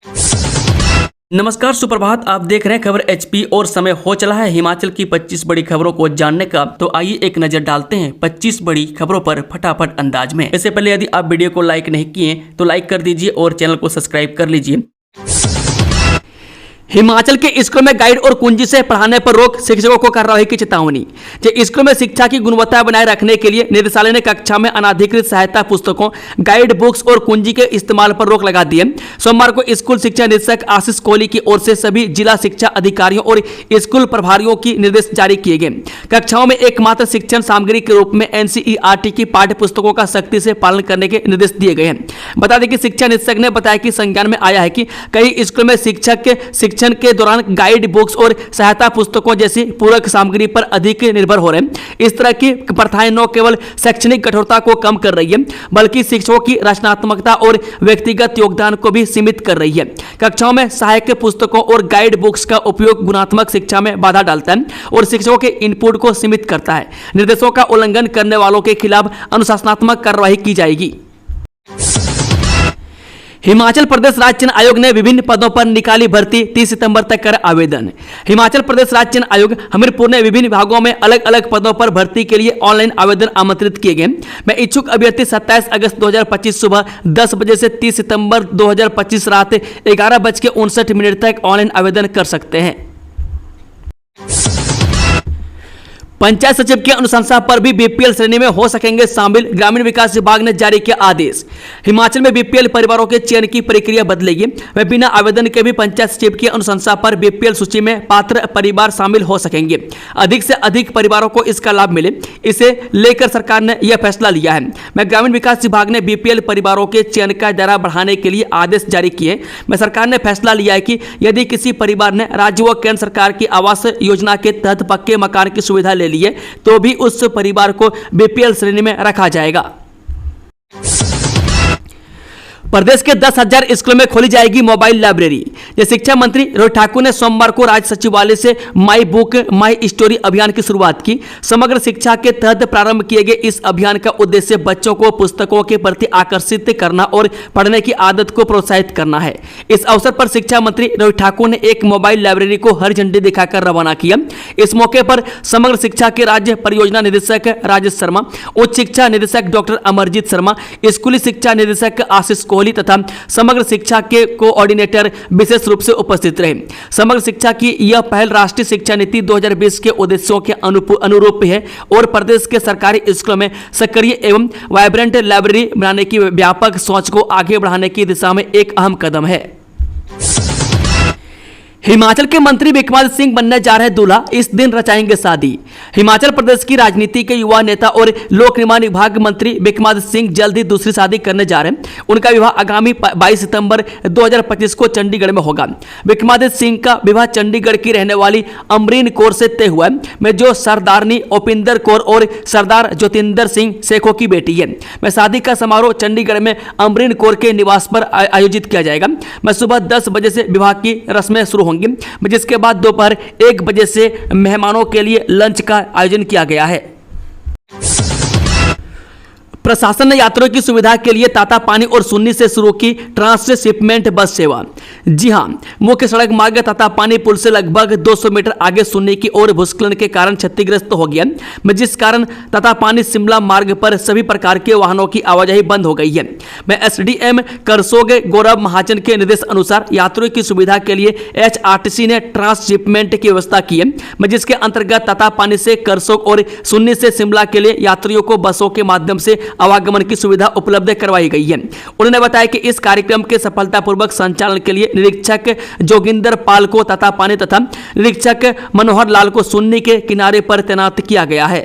नमस्कार, सुप्रभात। आप देख रहे हैं खबर एचपी और समय हो चला है हिमाचल की 25 बड़ी खबरों को जानने का। तो आइए एक नजर डालते हैं 25 बड़ी खबरों पर फटाफट अंदाज में। इससे पहले यदि आप वीडियो को लाइक नहीं किए तो लाइक कर दीजिए और चैनल को सब्सक्राइब कर लीजिए। हिमाचल के स्कूलों में गाइड और कुंजी से पढ़ाने पर रोक, शिक्षकों को कार्रवाई की चेतावनी। स्कूलों में शिक्षा की गुणवत्ता बनाए रखने के लिए निदेशालय ने कक्षा में अनाधिकृत सहायता पुस्तकों, गाइड बुक्स और कुंजी के इस्तेमाल पर रोक लगा दी है। सोमवार को स्कूल शिक्षा निदेशक आशीष कोहली की ओर से सभी जिला शिक्षा अधिकारियों और स्कूल प्रभारियों की निर्देश जारी किए गए। कक्षाओं में एकमात्र शिक्षण सामग्री के रूप में एनसीईआरटी की पाठ्य पुस्तकों का सख्ती से पालन करने के निर्देश दिए गए हैं। बता दें कि शिक्षा निदेशक ने बताया कि संज्ञान में आया है कि कई स्कूलों में शिक्षण के दौरान गाइड बुक्स और सहायता पुस्तकों जैसी पूरक सामग्री पर अधिक निर्भर हो रहे हैं। इस तरह की प्रथाएं न केवल शैक्षणिक कठोरता को कम कर रही है बल्कि शिक्षकों की रचनात्मकता और व्यक्तिगत योगदान को भी सीमित कर रही है। कक्षाओं में सहायक पुस्तकों और गाइड बुक्स का उपयोग गुणात्मक शिक्षा में बाधा डालता है और शिक्षकों के इनपुट को सीमित करता है। निर्देशों का उल्लंघन करने वालों के खिलाफ अनुशासनात्मक कार्रवाई की जाएगी। हिमाचल प्रदेश राज्य चयन आयोग ने विभिन्न पदों पर निकाली भर्ती, 30 सितंबर तक कर आवेदन। हिमाचल प्रदेश राज्य चयन आयोग हमीरपुर ने विभिन्न विभागों में अलग अलग पदों पर भर्ती के लिए ऑनलाइन आवेदन आमंत्रित किए गए। मैं इच्छुक अभ्यर्थी 27 अगस्त 2025 सुबह 10 बजे से 30 सितंबर 2025 रात 11:59 तक ऑनलाइन आवेदन कर सकते हैं। पंचायत सचिव की अनुशंसा पर भी बीपीएल श्रेणी में हो सकेंगे शामिल, ग्रामीण विकास विभाग ने जारी किया आदेश। हिमाचल में बीपीएल परिवारों के चयन की प्रक्रिया बदलेगी। वे बिना आवेदन के भी पंचायत सचिव की अनुशंसा पर बीपीएल सूची में पात्र परिवार शामिल हो सकेंगे। अधिक से अधिक परिवारों को इसका लाभ मिले, इसे लेकर सरकार ने यह फैसला लिया है। मैं ग्रामीण विकास विभाग ने बीपीएल परिवारों के चयन का दायरा बढ़ाने के लिए आदेश जारी किए। मैं सरकार ने फैसला लिया है कि यदि किसी परिवार ने राज्य व केंद्र सरकार की आवास योजना के तहत पक्के मकान की सुविधा ले लिए तो भी उस परिवार को बीपीएल श्रेणी में रखा जाएगा। प्रदेश के 10,000 स्कूलों में खोली जाएगी मोबाइल लाइब्रेरी। शिक्षा मंत्री रोहित ठाकुर ने सोमवार को राज्य सचिवालय से माई बुक माई स्टोरी अभियान की शुरुआत की। समग्र शिक्षा के तहत प्रारंभ किए गए इस अभियान का उद्देश्य बच्चों को पुस्तकों के प्रति आकर्षित करना और पढ़ने की आदत को प्रोत्साहित करना है। इस अवसर पर शिक्षा मंत्री रोहित ठाकुर ने एक मोबाइल लाइब्रेरी को हरी झंडी दिखाकर रवाना किया। इस मौके पर समग्र शिक्षा के राज्य परियोजना निदेशक राजेश शर्मा, उच्च शिक्षा निदेशक डॉक्टर अमरजीत शर्मा, स्कूली शिक्षा निदेशक आशीष कोहली तथा समग्र शिक्षा के कोऑर्डिनेटर विशेष रूप से उपस्थित रहे। समग्र शिक्षा की यह पहल राष्ट्रीय शिक्षा नीति 2020 के उद्देश्यों के अनुरूप है और प्रदेश के सरकारी स्कूलों में सक्रिय एवं वाइब्रेंट लाइब्रेरी बनाने की व्यापक सोच को आगे बढ़ाने की दिशा में एक अहम कदम है। हिमाचल के मंत्री विक्रमादित्य सिंह बनने जा रहे दूल्हा, इस दिन रचाएंगे शादी। हिमाचल प्रदेश की राजनीति के युवा नेता और लोक निर्माण विभाग मंत्री विक्रमादित्य सिंह जल्द ही दूसरी शादी करने जा रहे हैं। उनका विवाह आगामी 22 सितंबर 2025 को चंडीगढ़ में होगा। विक्रमादित्य सिंह का विवाह चंडीगढ़ की रहने वाली अमरीन कौर से तय हुआ है, में जो सरदारनी ओपिंदर कौर और सरदार ज्योतिंदर सिंह सेखों की बेटी है। मैं शादी का समारोह चंडीगढ़ में अमरीन कौर के निवास पर आयोजित किया जाएगा। मैं सुबह 10 बजे से विवाह की रस्में शुरू जिसके बाद दोपहर 1 बजे से मेहमानों के लिए लंच का आयोजन किया गया है। प्रशासन ने यात्रियों की सुविधा के लिए तातापानी और सुन्नी से शुरू की ट्रांसशिपमेंट बस सेवा। जी हां, मुख्य सड़क मार्ग तातापानी पुल से लगभग 200 मीटर आगे सुन्नी की ओर भूस्खलन के कारण क्षतिग्रस्त हो गया, जिस कारण तातापानी शिमला मार्ग पर सभी प्रकार के वाहनों की आवाजाही बंद हो गई है। मैं एसडीएम करसोग गौरव महाजन के निर्देश अनुसार यात्रियों की सुविधा के लिए एचआरटीसी ने ट्रांसशिपमेंट की व्यवस्था की है, जिसके अंतर्गत तातापानी से करसोग और सुन्नी से शिमला के लिए यात्रियों को बसों के माध्यम से आवागमन की सुविधा उपलब्ध करवाई गई है। उन्होंने बताया कि इस कार्यक्रम के सफलतापूर्वक संचालन के लिए निरीक्षक जोगिंदर पाल को तातापानी तथा निरीक्षक मनोहर लाल को सुन्नी के किनारे पर तैनात किया गया है।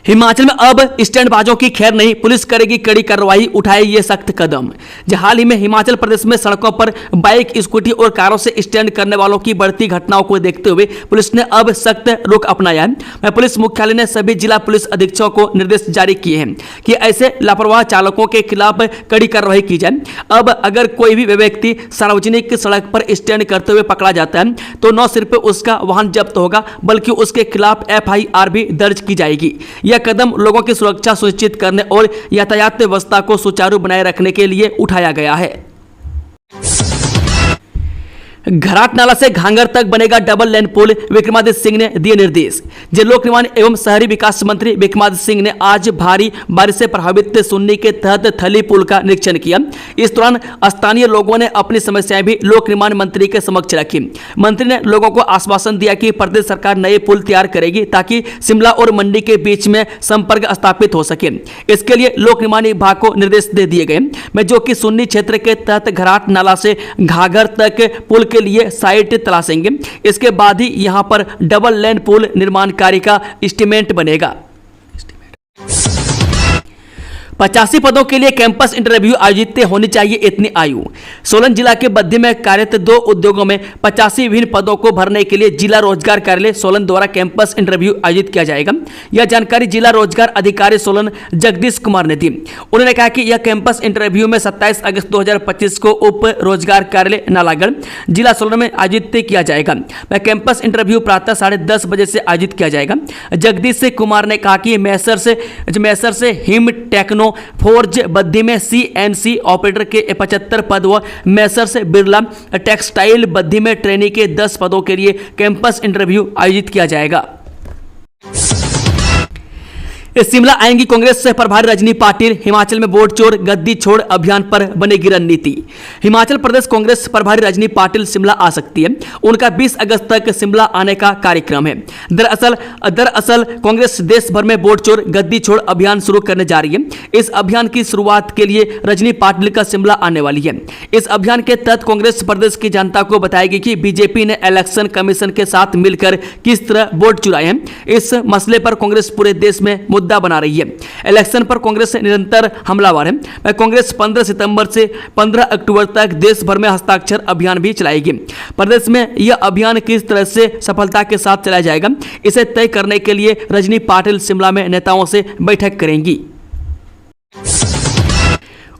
हिमाचल में अब स्टैंडबाजों की खैर नहीं, पुलिस करेगी कड़ी कार्रवाई, उठाए ये सख्त कदम। हाल ही में हिमाचल प्रदेश में सड़कों पर बाइक, स्कूटी और कारों से स्टैंड करने वालों की बढ़ती घटनाओं को देखते हुए पुलिस ने अब सख्त रुख अपनाया है। पुलिस मुख्यालय ने सभी जिला पुलिस अधीक्षकों को निर्देश जारी किए हैं कि ऐसे लापरवाह चालकों के खिलाफ कड़ी कार्रवाई की जाए। अब अगर कोई भी व्यक्ति सार्वजनिक सड़क पर स्टैंड करते हुए पकड़ा जाता है तो न सिर्फ उसका वाहन जब्त होगा बल्कि उसके खिलाफ FIR भी दर्ज की जाएगी। यह कदम लोगों की सुरक्षा सुनिश्चित करने और यातायात व्यवस्था को सुचारू बनाए रखने के लिए उठाया गया है। घराट नाला से घांगर तक बनेगा डबल लेन पुल, विक्रमादित्य सिंह ने दिए निर्देश। जे लोक निर्माण एवं शहरी विकास मंत्री विक्रमादित्य सिंह ने आज भारी बारिश से प्रभावित सुन्नी के तहत थली पुल का निरीक्षण किया। इस दौरान स्थानीय लोगों ने अपनी समस्याएं भी लोक निर्माण मंत्री के समक्ष रखी। मंत्री ने लोगों को आश्वासन दिया कि प्रदेश सरकार नए पुल तैयार करेगी ताकि शिमला और मंडी के बीच में संपर्क स्थापित हो सके। इसके लिए लोक निर्माण विभाग को निर्देश दे दिए गए, जो कि सुन्नी क्षेत्र के तहत घराट नाला से घाघर तक पुल के लिए साइट तलाशेंगे। इसके बाद ही यहां पर डबल लेन पुल निर्माण कार्य का एस्टीमेट बनेगा। 85 पदों के लिए कैंपस इंटरव्यू आयोजित होनी चाहिए इतनी आयु। सोलन जिला के बद्दी में कार्यरत 2 उद्योगों में 85 विभिन्न पदों को भरने के लिए जिला रोजगार कार्यालय सोलन द्वारा कैंपस इंटरव्यू आयोजित किया जाएगा। यह जानकारी जिला रोजगार अधिकारी सोलन जगदीश कुमार ने दी। उन्होंने कहा कि यह कैंपस इंटरव्यू में 27 अगस्त 2025 को उप रोजगार कार्यालय नालागढ़ जिला सोलन में आयोजित किया जाएगा। वह कैंपस इंटरव्यू प्रातः 10:30 बजे से आयोजित किया जाएगा। जगदीश कुमार ने कहा कि मैसर से हिम टेक्नो फोर्ज बद्दी में CNC ऑपरेटर के 75 पद व मैसर से बिरला टेक्सटाइल बद्दी में ट्रेनी के 10 पदों के लिए कैंपस इंटरव्यू आयोजित किया जाएगा। शिमला आएंगी कांग्रेस से प्रभारी रजनी पाटिल, हिमाचल में वोट चोर गद्दी छोड़ अभियान पर बनेगी रणनीति। हिमाचल प्रदेश कांग्रेस प्रभारी रजनी पाटिल शिमला आ सकती है। उनका 20 अगस्त तक शिमला आने का कार्यक्रम है। दरअसल कांग्रेस देश भर में वोट चोर गद्दी छोड़ अभियान शुरू करने जा रही है। इस अभियान की शुरुआत के लिए रजनी पाटिल का शिमला आने वाली है। इस अभियान के तहत कांग्रेस प्रदेश की जनता को बताएगी कि बीजेपी ने इलेक्शन कमीशन के साथ मिलकर किस तरह वोट चुराए हैं। इस मसले पर कांग्रेस पूरे देश में मुद्दा बना रही है। इलेक्शन पर कांग्रेस निरंतर हमलावर है। कांग्रेस 15 सितंबर से 15 अक्टूबर तक देश भर में हस्ताक्षर अभियान भी चलाएगी। प्रदेश में यह अभियान किस तरह से सफलता के साथ चलाया जाएगा, इसे तय करने के लिए रजनी पाटिल शिमला में नेताओं से बैठक करेंगी।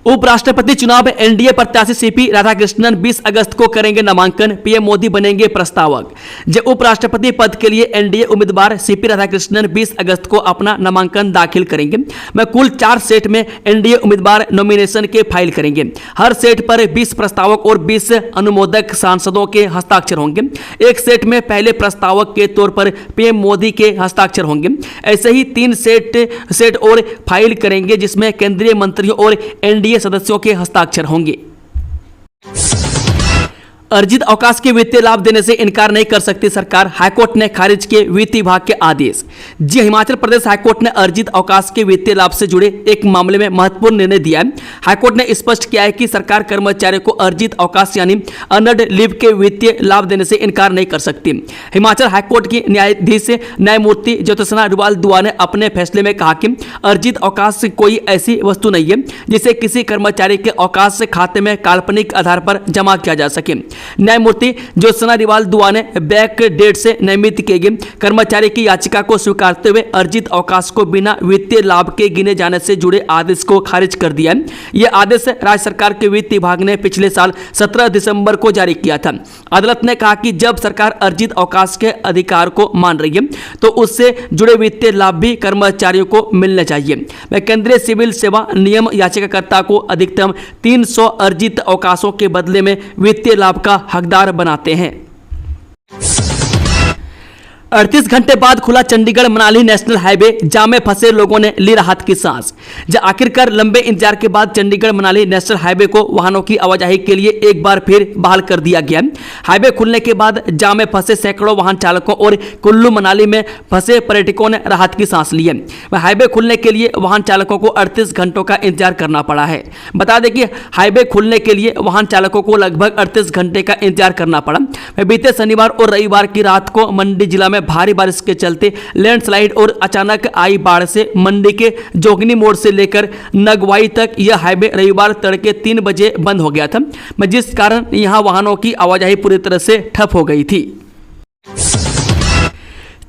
उपराष्ट्रपति चुनाव में एनडीए प्रत्याशी सीपी राधाकृष्णन 20 अगस्त को करेंगे नामांकन, पीएम मोदी बनेंगे प्रस्तावक। जब उपराष्ट्रपति पद के लिए एनडीए उम्मीदवार सीपी राधाकृष्णन 20 अगस्त को अपना नामांकन दाखिल करेंगे। वह कुल 4 सेट में एनडीए उम्मीदवार नॉमिनेशन के फाइल करेंगे। हर सेट पर 20 प्रस्तावक और 20 अनुमोदक सांसदों के हस्ताक्षर होंगे। एक सेट में पहले प्रस्तावक के तौर पर पीएम मोदी के हस्ताक्षर होंगे। ऐसे ही 3 सेट और फाइल करेंगे जिसमें केंद्रीय मंत्रियों और एनडीए सदस्यों के हस्ताक्षर होंगे। अर्जित अवकाश के वित्तीय लाभ देने से इनकार नहीं कर सकती सरकार, हाईकोर्ट ने खारिज किए वित्त विभाग के आदेश। जी, हिमाचल प्रदेश हाईकोर्ट ने अर्जित अवकाश के वित्तीय लाभ से जुड़े एक मामले में महत्वपूर्ण निर्णय दिया है। हाईकोर्ट ने स्पष्ट किया है कि सरकार कर्मचारियों को अर्जित अवकाश यानी अर्नड लीव के वित्तीय लाभ देने से इनकार नहीं कर सकती। हिमाचल हाईकोर्ट की न्यायाधीश न्यायमूर्ति ज्योत्सना रुपाल दुआ ने अपने फैसले में कहा कि अर्जित अवकाश कोई ऐसी वस्तु नहीं है जिसे किसी कर्मचारी के अवकाश खाते में काल्पनिक आधार पर जमा किया जा सके। न्यायमूर्ति ज्योत्सना रिवाल दुआ ने बैक डेट से नियमित किए गए कर्मचारी की याचिका को स्वीकारते हुए अर्जित अवकाश को बिना वित्तीय लाभ के गिने जाने से जुड़े आदेश को खारिज कर दिया है। यह आदेश राज्य सरकार के वित्त विभाग ने पिछले साल 17 दिसंबर को जारी किया था। अदालत ने कहा कि जब सरकार अर्जित अवकाश के अधिकार को मान रही है तो उससे जुड़े वित्तीय लाभ भी कर्मचारियों को मिलने चाहिए। वह केंद्रीय सिविल सेवा नियम याचिकाकर्ता को अधिकतम 300 अर्जित अवकाशों के बदले में वित्तीय लाभ का हकदार बनाते हैं। 38 घंटे बाद खुला चंडीगढ़ मनाली नेशनल हाईवे, जाम में फंसे लोगों ने ली राहत की सांस। जब आखिरकार लंबे इंतजार के बाद चंडीगढ़ मनाली नेशनल हाईवे को वाहनों की आवाजाही के लिए एक बार फिर बहाल कर दिया गया। हाईवे खुलने के बाद जाम में फंसे सैकड़ों वाहन चालकों और कुल्लू मनाली में फंसे पर्यटकों ने राहत की सांस ली है। हाईवे खुलने के लिए वाहन चालकों को 38 घंटों का इंतजार करना पड़ा है। बता दें कि हाईवे खुलने के लिए वाहन चालकों को लगभग 38 घंटे का इंतजार करना पड़ा। बीते शनिवार और रविवार की रात को मंडी जिला में भारी बारिश के चलते लैंडस्लाइड और अचानक आई बाढ़ से मंडी के जोगनी मोड़ से लेकर नगवाई तक यह हाईवे रविवार तड़के 3 बजे बंद हो गया था, जिस कारण यहां वाहनों की आवाजाही पूरी तरह से ठप हो गई थी।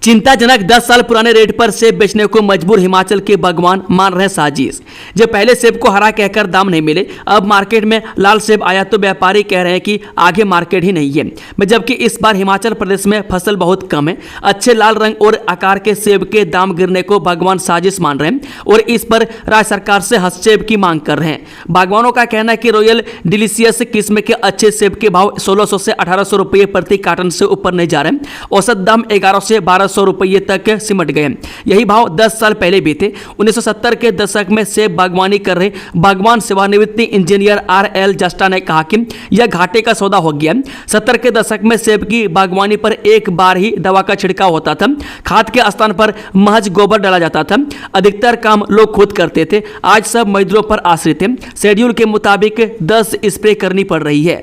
चिंताजनक 10 साल पुराने रेट पर सेब बेचने को मजबूर हिमाचल के बागवान मान रहे साजिश। जब पहले सेब को हरा कहकर दाम नहीं मिले, अब मार्केट में लाल सेब आया तो व्यापारी कह रहे हैं कि आगे मार्केट ही नहीं है। जबकि इस बार हिमाचल प्रदेश में फसल बहुत कम है। अच्छे लाल रंग और आकार के सेब के दाम गिरने को बागवान साजिश मान रहे हैं और इस पर राज्य सरकार से हस्तक्षेप की मांग कर रहे हैं। बागवानों का कहना है कि रॉयल डिलीशियस किस्म के अच्छे सेब के भाव 1600 से 1800 रुपये प्रति कार्टन से ऊपर नहीं जा रहे हैं। औसत दाम 1100 से 1200 रुपये तक सिमट गए। यही भाव 10 साल पहले भी थे। 1970 के दशक में सेब बागवानी कर रहे बागवान सेवानिवृत्त इंजीनियर RL जस्टा ने कहा कि यह घाटे का सौदा हो गया। 70 के दशक में सेब की बागवानी पर एक बार ही दवा का छिड़काव होता था। खाद के स्थान पर महज गोबर डाला जाता था। अधिकतर काम लोग खुद करते थे। आज सब मजदूरों पर आश्रित है। शेड्यूल के मुताबिक 10 स्प्रे करनी पड़ रही है।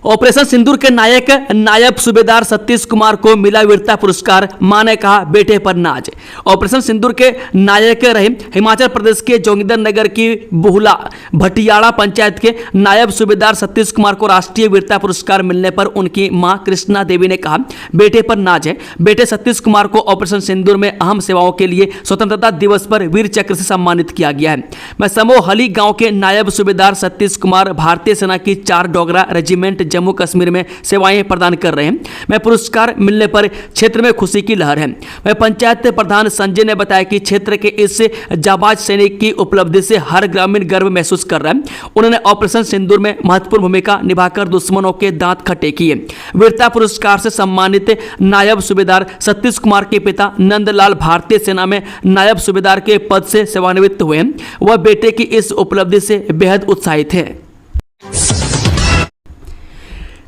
ऑपरेशन सिंदूर के नायब सूबेदार सतीश कुमार को मिला वीरता पुरस्कार, मां ने कहा बेटे पर नाज। ऑपरेशन सिंदूर के नायक रहे हिमाचल प्रदेश के जोगिंदर नगर की बुहला भटियाड़ा पंचायत के नायब सूबेदार सतीश कुमार को राष्ट्रीय वीरता पुरस्कार मिलने पर उनकी मां कृष्णा देवी ने कहा बेटे पर नाज है। बेटे सतीश कुमार को ऑपरेशन सिंदूर में अहम सेवाओं के लिए स्वतंत्रता दिवस पर वीर चक्र से सम्मानित किया गया है। मैं समोहली गांव के नायब सूबेदार सतीश कुमार भारतीय सेना की 4 डोगरा रेजिमेंट जम्मू कश्मीर में सेवाएं प्रदान कर रहे हैं। मैं पुरस्कार मिलने पर क्षेत्र में खुशी की लहर है। मैं पंचायत प्रधान संजय ने बताया कि क्षेत्र के इस जाबाज सैनिक की उपलब्धि से हर ग्रामीण गर्व महसूस कर रहा है। उन्होंने ऑपरेशन सिंदूर में महत्वपूर्ण भूमिका निभाकर दुश्मनों के दांत खट्टे किए। वीरता पुरस्कार से सम्मानित नायब सूबेदार सतीश कुमार के पिता नंदलाल भारतीय सेना में नायब सूबेदार के पद से सेवानिवृत्त हुए। वह बेटे की इस उपलब्धि से बेहद उत्साहित है।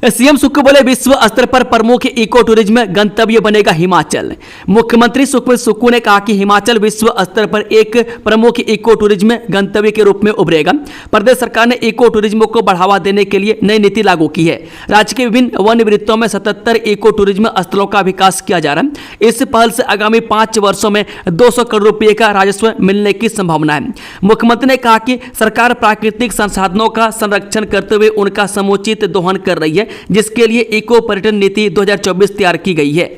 सीएम सुक्खू बोले विश्व स्तर पर प्रमुख इको टूरिज्म गंतव्य बनेगा हिमाचल। मुख्यमंत्री सुखबीर सुक्खू ने कहा कि हिमाचल विश्व स्तर पर एक प्रमुख इको टूरिज्म गंतव्य के रूप में उभरेगा। प्रदेश सरकार ने इको टूरिज्म को बढ़ावा देने के लिए नई नीति लागू की है। राज्य के विभिन्न वन वृत्तों में 77 इको टूरिज्म स्थलों का विकास किया जा रहा है। इस पहल से आगामी 5 वर्षों में 200 करोड़ रुपए का राजस्व मिलने की संभावना है। मुख्यमंत्री ने कहा कि सरकार प्राकृतिक संसाधनों का संरक्षण करते हुए उनका समुचित दोहन कर रही है, जिसके लिए इको पर्यटन नीति 2024 तैयार की गई है।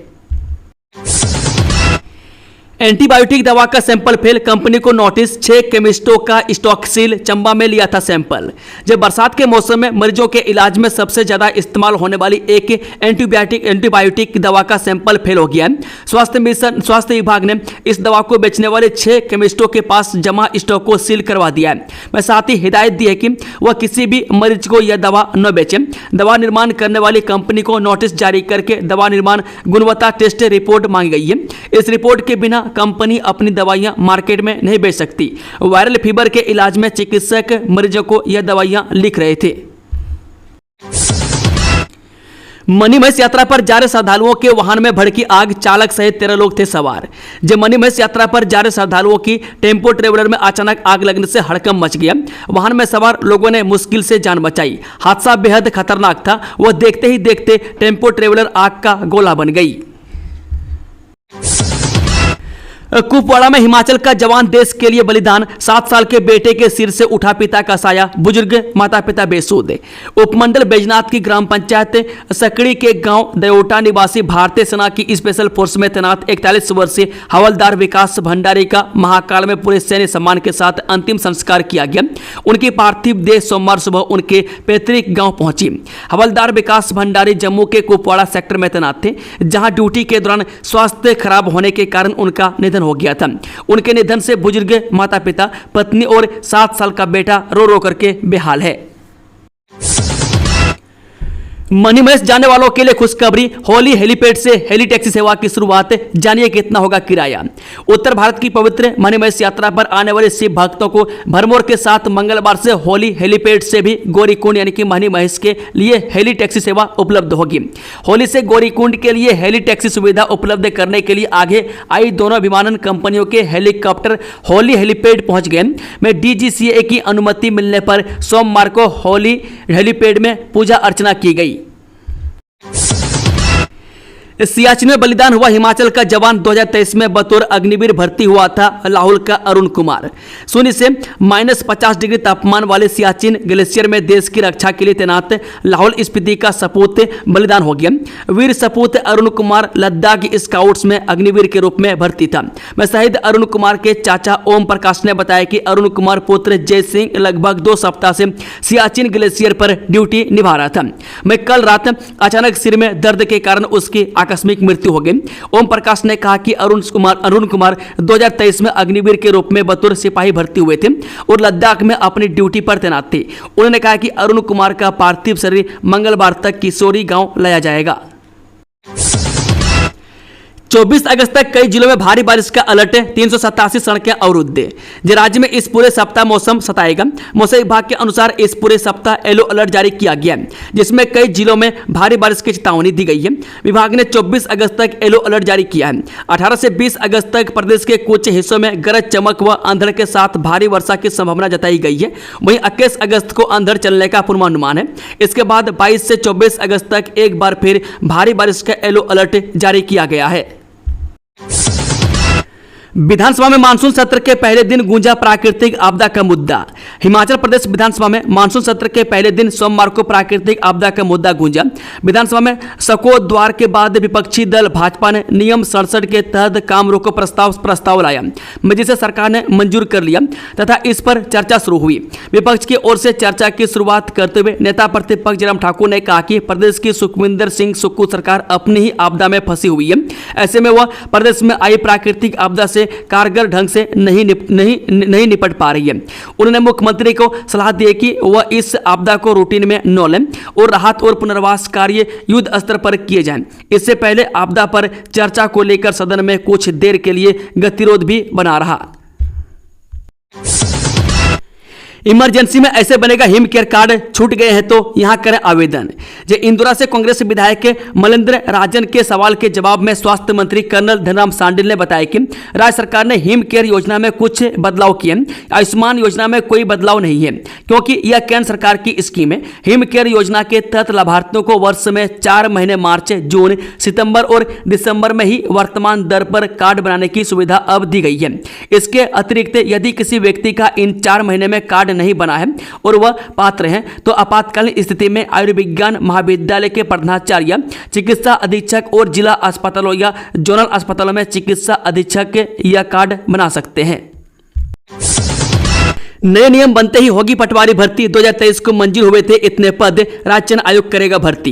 एंटीबायोटिक दवा का सैंपल फेल, कंपनी को नोटिस। 6 केमिस्टों का स्टॉक सील, चंबा में लिया था सैंपल। जब बरसात के मौसम में मरीजों के इलाज में सबसे ज्यादा इस्तेमाल होने वाली एक एंटीबायोटिक दवा का सैंपल फेल हो गया है। स्वास्थ्य विभाग ने इस दवा को बेचने वाले 6 केमिस्टों के पास जमा स्टॉक को सील करवा दिया है। मैं साथ ही हिदायत दी है कि वह किसी भी मरीज को यह दवा न बेचे। दवा निर्माण करने वाली कंपनी को नोटिस जारी करके दवा निर्माण गुणवत्ता टेस्ट रिपोर्ट मांगी गई है। इस रिपोर्ट के बिना कंपनी अपनी दवाइयां मार्केट में नहीं बेच सकती। वायरल फीवर के इलाज में चिकित्सक मरीजों को यह दवाइयां लिख रहे थे। मणिमहेश यात्रा पर जा रहे श्रद्धालुओं के वाहन में भड़की आग, चालक सहित 13 लोग थे सवार। जब मणिमहेश यात्रा पर जा रहे श्रद्धालुओं की टेम्पो ट्रेवलर में अचानक आग लगने से हड़कंप मच गया। वाहन में सवार लोगों ने मुश्किल से जान बचाई। हादसा बेहद खतरनाक था। वह देखते ही देखते टेम्पो ट्रेवलर आग का गोला बन गई। कुपवाड़ा में हिमाचल का जवान देश के लिए बलिदान, 7 साल के बेटे के सिर से उठा पिता का साया, बुजुर्ग माता पिता बेसुध। उपमंडल बैजनाथ की ग्राम पंचायत सकड़ी के गांव दयोटा निवासी भारतीय सेना की स्पेशल फोर्स में तैनात 41 वर्षीय हवलदार विकास भंडारी का महाकाल में पूरे सैन्य सम्मान के साथ अंतिम संस्कार किया गया। उनकी पार्थिव देह सोमवार सुबह उनके पैतृक गांव पहुंची। हवलदार विकास भंडारी जम्मू के कुपवाड़ा सेक्टर में तैनात थे, जहां ड्यूटी के दौरान स्वास्थ्य खराब होने के कारण उनका निधन हो गया था। उनके निधन से बुजुर्ग माता पिता, पत्नी और 7 साल का बेटा रो रो करके बेहाल है। मणिमहेश जाने वालों के लिए खुशखबरी, होली हेलीपैड से हेली टैक्सी सेवा की शुरुआत। जानिए कितना होगा किराया। उत्तर भारत की पवित्र मणिमहेश यात्रा पर आने वाले शिव भक्तों को भरमौर के साथ मंगलवार से होली हेलीपैड से भी गौरीकुंड यानी कि मणिमहेश के लिए हेली टैक्सी सेवा उपलब्ध होगी। होली से गौरीकुंड के लिए हेली टैक्सी सुविधा उपलब्ध करने के लिए आगे आई दोनों विमानन कंपनियों के हेलीकॉप्टर होली हेलीपैड पहुंच गए। में DGCA की अनुमति मिलने पर सोमवार को होली हेलीपैड में पूजा अर्चना की गई। सियाचिन में बलिदान हुआ हिमाचल का जवान 2023 में बतौर अग्निवीर भर्ती हुआ था लाहौल का अरुण कुमार। शून्य से -50 डिग्री तापमान वाले सियाचिन ग्लेशियर में देश की रक्षा के लिए तैनात लाहौल स्पीति का सपूत बलिदान हो गया। वीर सपूत अरुण कुमार लद्दाख स्काउट्स में अग्निवीर के रूप में भर्ती था। मैं शहीद अरुण कुमार के चाचा ओम प्रकाश ने बताया कि अरुण कुमार पुत्र जय सिंह लगभग 2 सप्ताह से सियाचिन ग्लेशियर पर ड्यूटी निभा रहा था। मैं कल रात अचानक सिर में दर्द के कारण उसकी आकस्मिक मृत्यु हो गई। ओम प्रकाश ने कहा कि अरुण कुमार 2023 में अग्निवीर के रूप में बतौर सिपाही भर्ती हुए थे और लद्दाख में अपनी ड्यूटी पर तैनात थे। उन्होंने कहा कि अरुण कुमार का पार्थिव शरीर मंगलवार तक किशोरी गांव लाया जाएगा। 24 अगस्त तक कई जिलों में भारी बारिश का अलर्ट है। 387 सड़कें अवरुद्ध है। राज्य में इस पूरे सप्ताह मौसम सताएगा। मौसम विभाग के अनुसार इस पूरे सप्ताह येलो अलर्ट जारी किया गया है, जिसमें कई जिलों में भारी बारिश की चेतावनी दी गई है। विभाग ने 24 अगस्त तक येलो अलर्ट जारी किया है। 18 से 20 अगस्त तक प्रदेश के कुछ हिस्सों में गरज चमक व अंधड़ के साथ भारी वर्षा की संभावना जताई गई है। वहीं 21 अगस्त को अंधड़ चलने का पूर्वानुमान है। इसके बाद 22 से 24 अगस्त तक एक बार फिर भारी बारिश का येलो अलर्ट जारी किया गया है। विधानसभा में मानसून सत्र के पहले दिन गूंजा प्राकृतिक आपदा का मुद्दा। हिमाचल प्रदेश विधानसभा में मानसून सत्र के पहले दिन सोमवार को प्राकृतिक आपदा का मुद्दा गूंजा। विधानसभा में शकोद्वार के बाद विपक्षी दल भाजपा ने नियम 67 के तहत काम रोको प्रस्ताव लाया, जिसे सरकार ने मंजूर कर लिया तथा इस पर चर्चा शुरू हुई। विपक्ष की ओर से चर्चा की शुरुआत करते हुए नेता प्रतिपक्ष जयराम ठाकुर ने कहा कि प्रदेश की सुखविंदर सिंह सुक्खू सरकार अपनी ही आपदा में फंसी हुई है। ऐसे में वह प्रदेश में आई प्राकृतिक आपदा से कारगर ढंग से नहीं निपट पा रही है। उन्होंने मुख्यमंत्री को सलाह दी कि वह इस आपदा को रूटीन में न लें और राहत और पुनर्वास कार्य युद्ध स्तर पर किए जाएं। इससे पहले आपदा पर चर्चा को लेकर सदन में कुछ देर के लिए गतिरोध भी बना रहा। इमरजेंसी में ऐसे बनेगा हिम केयर कार्ड, छूट गए हैं तो यहां करें आवेदन। इंदौरा से कांग्रेस विधायक मलेंद्र राजन के सवाल के जवाब में स्वास्थ्य मंत्री कर्नल धनराम शांडिल ने बताया कि राज्य सरकार ने हिम केयर योजना में कुछ बदलाव किए। आयुष्मान योजना में कोई बदलाव नहीं है क्योंकि यह केंद्र सरकार की स्कीम है। हिम केयर योजना के तहत लाभार्थियों को वर्ष में 4 महीने मार्च, जून, सितंबर और दिसंबर में ही वर्तमान दर पर कार्ड बनाने की सुविधा अब दी गई है। इसके अतिरिक्त यदि किसी व्यक्ति का इन 4 महीने में कार्ड नहीं बना है और वह पात्र हैं तो आपातकालीन स्थिति में आयुर्विज्ञान महाविद्यालय के प्रधानाचार्य, चिकित्सा अधीक्षक और जिला अस्पतालों या जोनल अस्पतालों में चिकित्सा अधीक्षक यह कार्ड बना सकते हैं। नए नियम बनते ही होगी पटवारी भर्ती। 2023 को मंजूर हुए थे इतने पद, राज्य चयन आयोग करेगा भर्ती।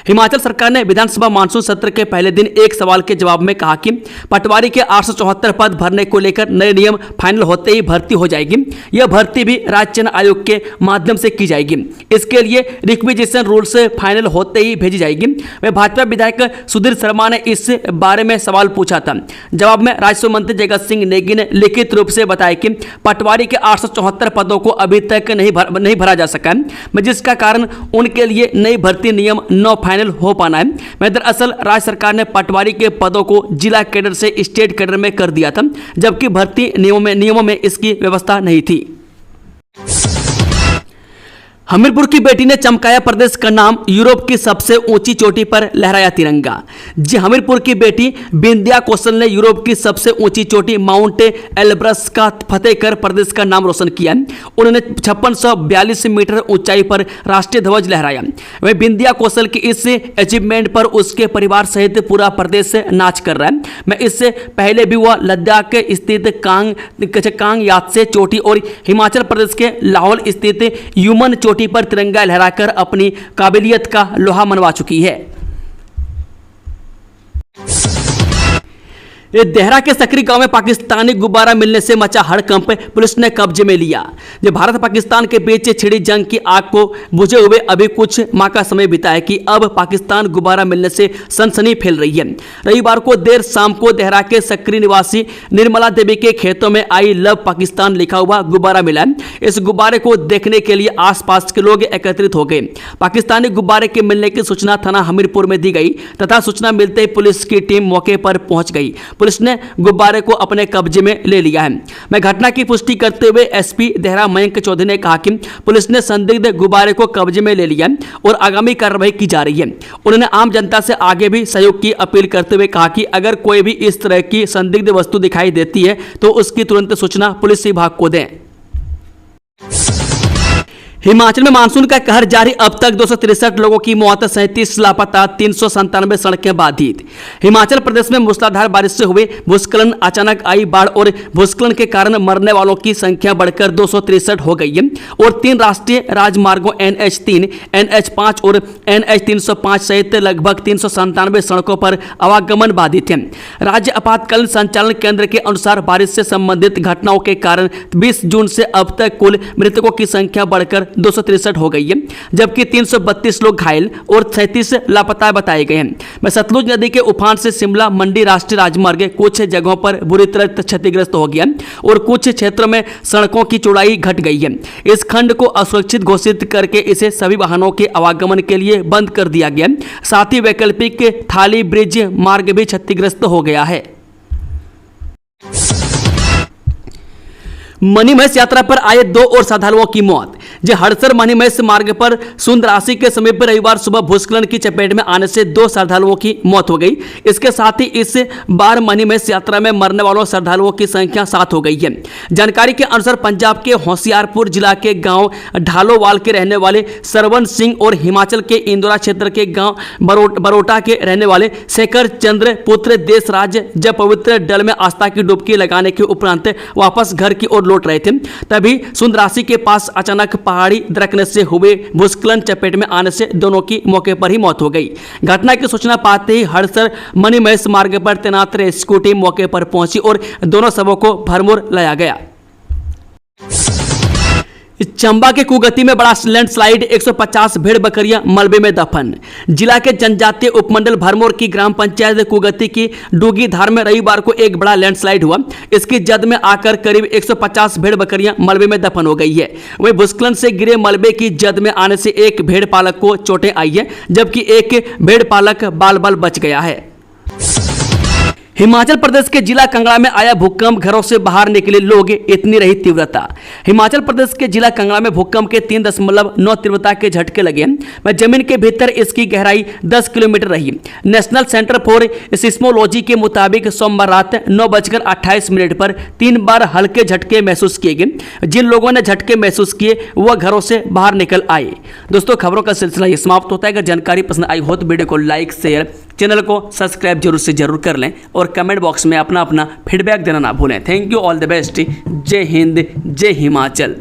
हिमाचल सरकार ने विधानसभा मानसून सत्र के पहले दिन एक सवाल के जवाब में कहा कि पटवारी के 874 पद भरने को लेकर नए नियम फाइनल होते ही भर्ती हो जाएगी। यह भर्ती भी राज्य चयन आयोग के माध्यम से की जाएगी। इसके लिए रिक्विजिशन रूल्स फाइनल होते ही भेजी जाएगी। वह भाजपा विधायक सुधीर शर्मा ने इस बारे में सवाल पूछा था। जवाब में राजस्व मंत्री जगत सिंह नेगी ने लिखित रूप से बताया कि पटवारी के 874 पदों को अभी तक नहीं भरा जा सका है, जिसका कारण उनके लिए नई भर्ती नियम न फाइनल हो पाना है। दरअसल राज्य सरकार ने पटवारी के पदों को जिला कैडर से स्टेट कैडर में कर दिया था, जबकि भर्ती नियमों में इसकी व्यवस्था नहीं थी। हमीरपुर की बेटी ने चमकाया प्रदेश का नाम, यूरोप की सबसे ऊंची चोटी पर लहराया तिरंगा। हमीरपुर की बेटी बिंदिया कौशल ने यूरोप की सबसे ऊंची चोटी माउंट एल्ब्रस का फतेह कर प्रदेश का नाम रोशन किया। उन्होंने 5642 मीटर ऊंचाई पर राष्ट्रीय ध्वज लहराया। वह बिंदिया कौशल की इस अचीवमेंट पर उसके परिवार सहित पूरा प्रदेश नाच कर रहा है। मैं इससे पहले भी वह लद्दाख स्थित कांग यात्से चोटी और हिमाचल प्रदेश के लाहौल स्थित यूमन चोटी पर तिरंगा लहराकर अपनी काबिलियत का लोहा मनवा चुकी है। देहरा के सकरी गांव में पाकिस्तानी गुब्बारा मिलने से मचा हड़कंप, पुलिस ने कब्जे में लिया। भारत पाकिस्तान के बीच छिड़ी जंग की आग को बुझे हुए अभी कुछ माह का समय बीता है कि अब पाकिस्तान गुब्बारा मिलने से सनसनी फैल रही है। रविवार को देर शाम को देहरा के सकरी निवासी निर्मला देवी के खेतों में आई लव पाकिस्तान लिखा हुआ गुब्बारा मिला। इस गुब्बारे को देखने के लिए आसपास के लोग एकत्रित हो गए। पाकिस्तानी गुब्बारे के मिलने की सूचना थाना हमीरपुर में दी गई तथा सूचना मिलते ही पुलिस की टीम मौके पर पहुंच गई। पुलिस ने गुब्बारे को अपने कब्जे में ले लिया है। मैं घटना की पुष्टि करते हुए एसपी देहरा मयंक चौधरी ने कहा कि पुलिस ने संदिग्ध गुब्बारे को कब्जे में ले लिया है और आगामी कार्रवाई की जा रही है। उन्होंने आम जनता से आगे भी सहयोग की अपील करते हुए कहा कि अगर कोई भी इस तरह की संदिग्ध वस्तु दिखाई देती है तो उसकी तुरंत सूचना पुलिस विभाग को दें। हिमाचल में मानसून का कहर जारी, अब तक 263 लोगों की मौत, 37 लापता, 397 सड़कें बाधित। हिमाचल प्रदेश में मूसलाधार बारिश से हुए भूस्खलन, अचानक आई बाढ़ और भूस्खलन के कारण मरने वालों की संख्या बढ़कर 263 हो गई है और 3 राष्ट्रीय राजमार्गों NH3, NH5 और NH 305 सहित लगभग 397 सड़कों पर आवागमन बाधित है। राज्य आपातकालीन संचालन केंद्र के अनुसार बारिश से संबंधित घटनाओं के कारण 20 जून से अब तक कुल मृतकों की संख्या बढ़कर 263 हो गई है, जबकि 332 लोग घायल और 37 लापता बताए गए हैं। मैं सतलुज नदी के उफान से शिमला मंडी राष्ट्रीय राजमार्ग कुछ जगहों पर बुरी तरह क्षतिग्रस्त हो गया और कुछ क्षेत्रों में सड़कों की चौड़ाई घट गई है। इस खंड को असुरक्षित घोषित करके इसे सभी वाहनों के आवागमन के लिए बंद कर दिया गया। साथ ही वैकल्पिक थाली ब्रिज मार्ग भी क्षतिग्रस्त हो गया है। मणिमहेश यात्रा पर आए 2 और श्रद्धालुओं की मौत। हड़सर मणिमहेश मार्ग पर सुंदरासी के समीप रविवार सुबह भूस्खलन की चपेट में आने से 2 श्रद्धालुओं की मौत हो गई। इसके साथ ही इस बार मणिमहेश यात्रा में मरने वालों श्रद्धालुओं की संख्या 7 हो गई है। जानकारी के अनुसार पंजाब के होशियारपुर जिला के गांव ढालोवाल के रहने वाले सरवन सिंह और हिमाचल के इंदौरा क्षेत्र के गांव बरोटा के रहने वाले शेखर चंद्र पुत्र देशराज जब पवित्र डल में आस्था की डुबकी लगाने के उपरांत वापस घर की ओर लौट रहे थे, तभी सुंदरासी के पास अचानक पहाड़ी दरकने से हुए भूस्खलन चपेट में आने से दोनों की मौके पर ही मौत हो गई। घटना की सूचना पाते ही हड़सर मणिमहेश मार्ग पर तैनात रेस्क्यू टीम मौके पर पहुंची और दोनों शवों को भरमूर लाया गया। चंबा के कुगति में बड़ा लैंडस्लाइड, 150 भेड़ बकरियां मलबे में दफन। जिला के जनजातीय उपमंडल भरमौर की ग्राम पंचायत कुगति की डूगी धार में रविवार को एक बड़ा लैंडस्लाइड हुआ। इसकी जद में आकर करीब 150 भेड़ बकरियां मलबे में दफन हो गई है। वहीं भूस्खलन से गिरे मलबे की जद में आने से एक भेड़ पालक को चोटें आई है, जबकि एक भेड़ पालक बाल बाल बच गया है। हिमाचल प्रदेश के जिला कांगड़ा में आया भूकंप, घरों से बाहर निकले लोग, इतनी रही तीव्रता। हिमाचल प्रदेश के जिला कांगड़ा में भूकंप के 3.9 तीव्रता के झटके लगे। वह जमीन के भीतर इसकी गहराई 10 किलोमीटर रही। नेशनल सेंटर फॉर सिस्मोलॉजी के मुताबिक सोमवार रात 9:28 पर 3 बार हल्के झटके महसूस किए गए। जिन लोगों ने झटके महसूस किए वह घरों से बाहर निकल आए। दोस्तों, खबरों का सिलसिला ये समाप्त होता है। अगर जानकारी पसंद आई हो तो वीडियो को लाइक, शेयर, चैनल को सब्सक्राइब जरूर कर लें और कमेंट बॉक्स में अपना फीडबैक देना ना भूलें। Thank you, all the best. जय हिंद, जय हिमाचल।